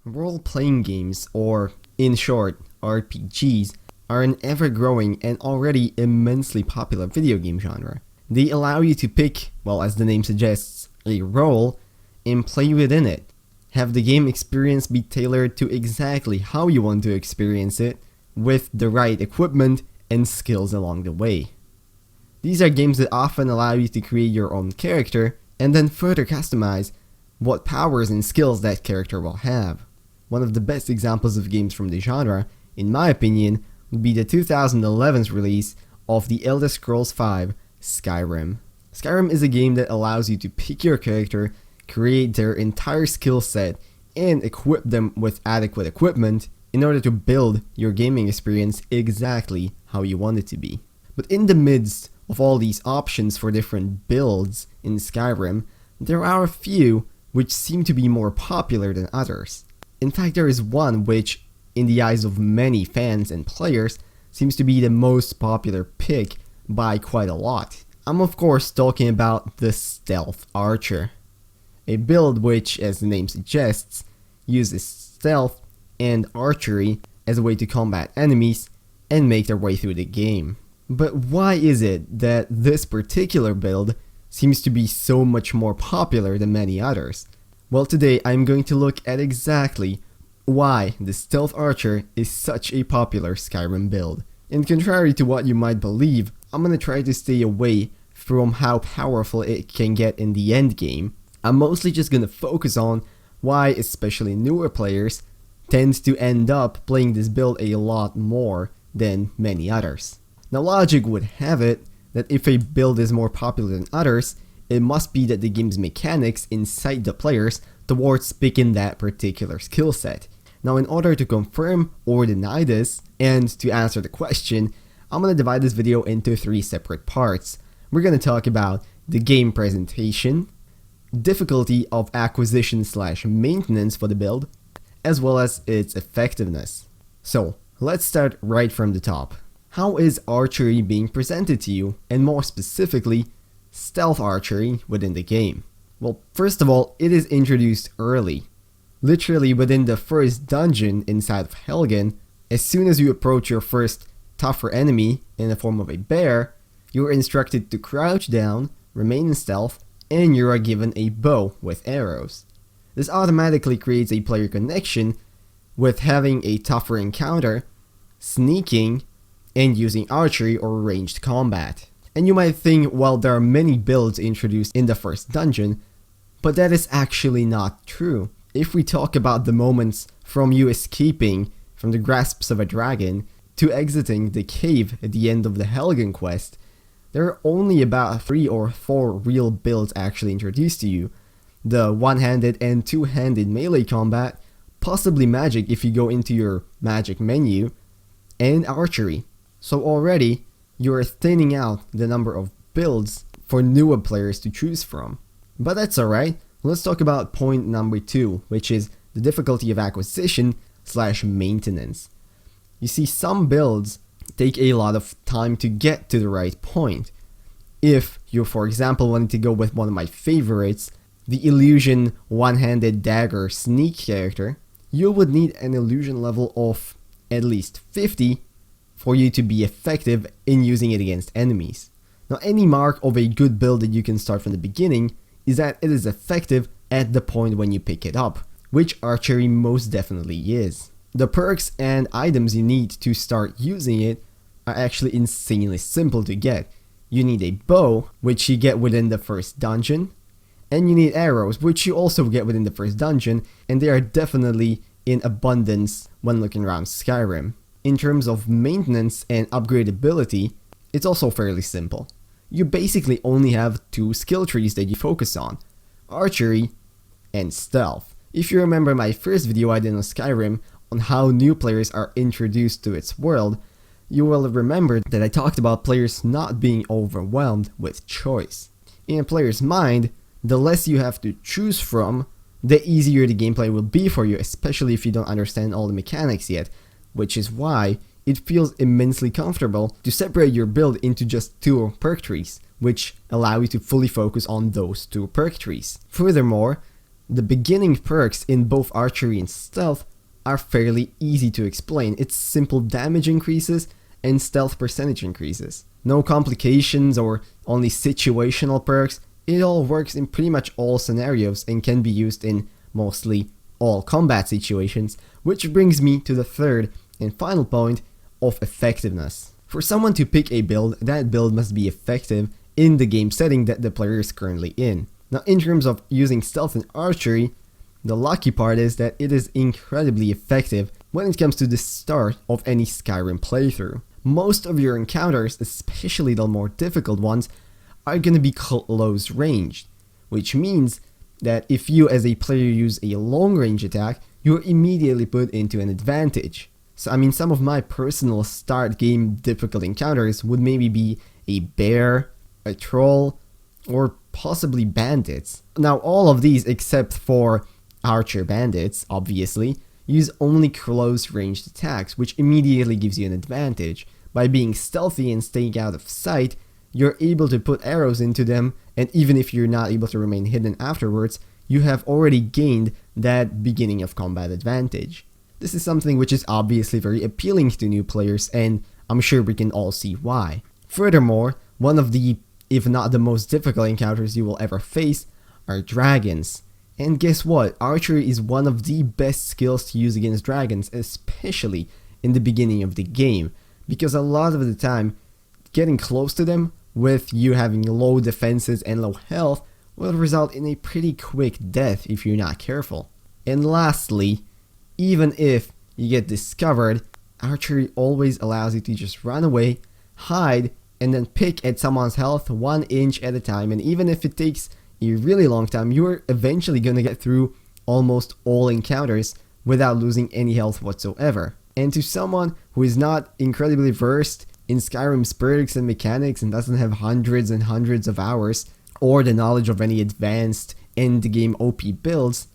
Role-playing games, or in short, RPGs, are an ever-growing and already immensely popular video game genre. They allow you to pick, well, as the name suggests, a role and play within it. Have the game experience be tailored to exactly how you want to experience it, with the right equipment and skills along the way. These are games that often allow you to create your own character and then further customize what powers and skills that character will have. One of the best examples of games from the genre, in my opinion, would be the 2011's release of the Elder Scrolls V Skyrim. Skyrim is a game that allows you to pick your character, create their entire skill set, and equip them with adequate equipment in order to build your gaming experience exactly how you want it to be. But in the midst of all these options for different builds in Skyrim, there are a few which seem to be more popular than others. In fact, there is one which, in the eyes of many fans and players, seems to be the most popular pick by quite a lot. I'm of course talking about the Stealth Archer, a build which, as the name suggests, uses stealth and archery as a way to combat enemies and make their way through the game. But why is it that this particular build seems to be so much more popular than many others? Well, today I'm going to look at exactly why the Stealth Archer is such a popular Skyrim build. And contrary to what you might believe, I'm gonna try to stay away from how powerful it can get in the end game. I'm mostly just gonna focus on why especially newer players tend to end up playing this build a lot more than many others. Now, logic would have it that if a build is more popular than others, it must be that the game's mechanics incite the players towards picking that particular skill set. Now, in order to confirm or deny this, and to answer the question, I'm going to divide this video into 3 separate parts. We're going to talk about the game presentation, difficulty of acquisition/maintenance for the build, as well as its effectiveness. So, let's start right from the top. How is archery being presented to you, and more specifically, stealth archery within the game? Well, first of all, it is introduced early. Literally within the first dungeon inside of Helgen, as soon as you approach your first tougher enemy in the form of a bear, you are instructed to crouch down, remain in stealth, and you are given a bow with arrows. This automatically creates a player connection with having a tougher encounter, sneaking, and using archery or ranged combat. And you might think, well, there are many builds introduced in the first dungeon, but that is actually not true. If we talk about the moments from you escaping from the grasps of a dragon to exiting the cave at the end of the Helgen quest, there are only about 3 or 4 real builds actually introduced to you. The one-handed and two-handed melee combat, possibly magic if you go into your magic menu, and archery. So already, you are thinning out the number of builds for newer players to choose from. But that's alright, let's talk about point number 2, which is the difficulty of acquisition/maintenance. You see, some builds take a lot of time to get to the right point. If you, for example, wanted to go with one of my favorites, the illusion one-handed dagger sneak character, you would need an illusion level of at least 50 for you to be effective in using it against enemies. Now, any mark of a good build that you can start from the beginning is that it is effective at the point when you pick it up, which archery most definitely is. The perks and items you need to start using it are actually insanely simple to get. You need a bow, which you get within the first dungeon, and you need arrows, which you also get within the first dungeon, and they are definitely in abundance when looking around Skyrim. In terms of maintenance and upgradability, it's also fairly simple. You basically only have 2 skill trees that you focus on, archery and stealth. If you remember my first video I did on Skyrim on how new players are introduced to its world, you will remember that I talked about players not being overwhelmed with choice. In a player's mind, the less you have to choose from, the easier the gameplay will be for you, especially if you don't understand all the mechanics yet, which is why it feels immensely comfortable to separate your build into just 2 perk trees, which allow you to fully focus on those 2 perk trees. Furthermore, The beginning perks in both archery and stealth are fairly easy to explain. It's simple damage increases and stealth percentage increases. No complications or only situational perks. It all works in pretty much all scenarios and can be used in mostly all combat situations, which brings me to the third and final point of effectiveness. For someone to pick a build, that build must be effective in the game setting that the player is currently in. Now, in terms of using stealth and archery, the lucky part is that it is incredibly effective when it comes to the start of any Skyrim playthrough. Most of your encounters, especially the more difficult ones, are going to be close ranged, which means that if you as a player use a long range attack, you're immediately put into an advantage. So some of my personal start game difficult encounters would maybe be a bear, a troll, or possibly bandits. Now all of these except for archer bandits, obviously, use only close ranged attacks, which immediately gives you an advantage. By being stealthy and staying out of sight, you're able to put arrows into them, and even if you're not able to remain hidden afterwards, you have already gained that beginning of combat advantage. This is something which is obviously very appealing to new players, and I'm sure we can all see why. Furthermore, one of the, if not the most difficult encounters you will ever face, are dragons. And guess what? Archery is one of the best skills to use against dragons, especially in the beginning of the game, because a lot of the time, getting close to them with you having low defenses and low health will result in a pretty quick death if you're not careful. And lastly, even if you get discovered, archery always allows you to just run away, hide, and then pick at someone's health 1 inch at a time, and even if it takes a really long time, you're eventually gonna get through almost all encounters without losing any health whatsoever. And to someone who is not incredibly versed in Skyrim's perks and mechanics and doesn't have hundreds and hundreds of hours or the knowledge of any advanced end-game OP builds,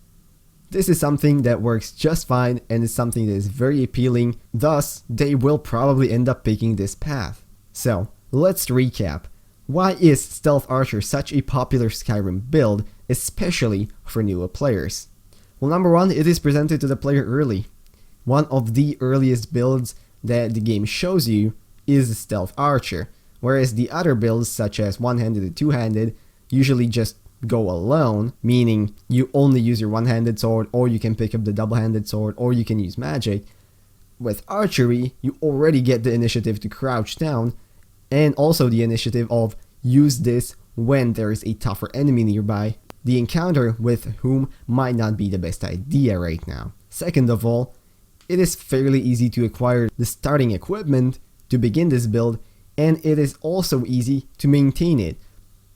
this is something that works just fine and is something that is very appealing, thus they will probably end up picking this path. So, let's recap. Why is Stealth Archer such a popular Skyrim build, especially for newer players? Well, number one, it is presented to the player early. One of the earliest builds that the game shows you is the Stealth Archer, whereas the other builds such as one-handed and two-handed usually just go alone, meaning you only use your one-handed sword, or you can pick up the double-handed sword, or you can use magic. With archery, you already get the initiative to crouch down, and also the initiative of use this when there is a tougher enemy nearby, the encounter with whom might not be the best idea right now. Second of all, it is fairly easy to acquire the starting equipment to begin this build, and it is also easy to maintain it,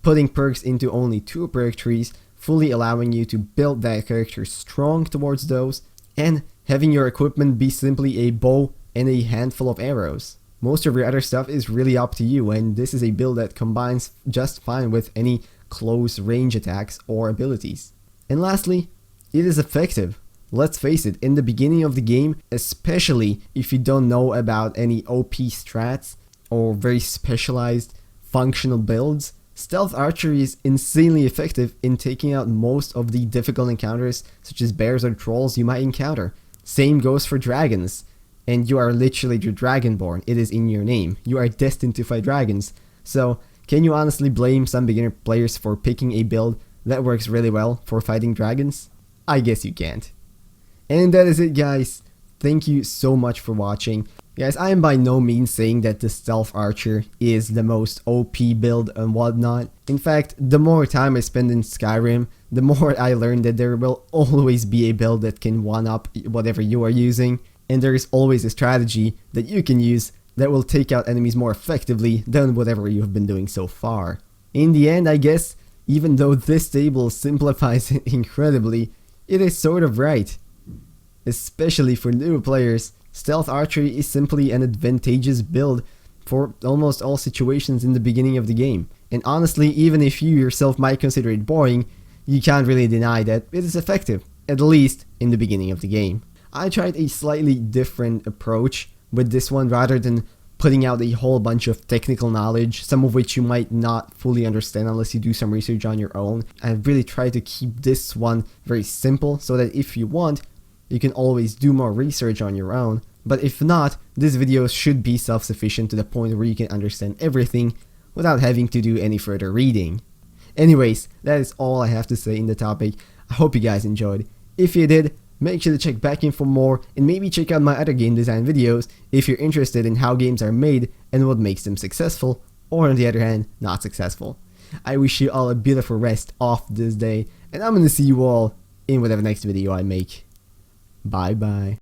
putting perks into only 2 perk trees, fully allowing you to build that character strong towards those, and having your equipment be simply a bow and a handful of arrows. Most of your other stuff is really up to you, and this is a build that combines just fine with any close range attacks or abilities. And lastly, it is effective. Let's face it, in the beginning of the game, especially if you don't know about any OP strats or very specialized functional builds, Stealth Archery is insanely effective in taking out most of the difficult encounters such as bears or trolls you might encounter. Same goes for dragons, and you are literally the Dragonborn. It is in your name. You are destined to fight dragons. So, can you honestly blame some beginner players for picking a build that works really well for fighting dragons? I guess you can't. And that is it, guys. Thank you so much for watching. Guys, I am by no means saying that the Stealth Archer is the most OP build and whatnot. In fact, the more time I spend in Skyrim, the more I learn that there will always be a build that can one-up whatever you are using, and there is always a strategy that you can use that will take out enemies more effectively than whatever you have been doing so far. In the end, I guess, even though this table simplifies it incredibly, it is sort of right. Especially for new players, Stealth Archery is simply an advantageous build for almost all situations in the beginning of the game. And honestly, even if you yourself might consider it boring, you can't really deny that it is effective, at least in the beginning of the game. I tried a slightly different approach with this one. Rather than putting out a whole bunch of technical knowledge, some of which you might not fully understand unless you do some research on your own. I've really tried to keep this one very simple so that if you want, you can always do more research on your own. But if not, this video should be self-sufficient to the point where you can understand everything without having to do any further reading. Anyways, that is all I have to say in the topic. I hope you guys enjoyed. If you did, make sure to check back in for more and maybe check out my other game design videos if you're interested in how games are made and what makes them successful, or on the other hand, not successful. I wish you all a beautiful rest of this day, and I'm gonna see you all in whatever next video I make. Bye bye.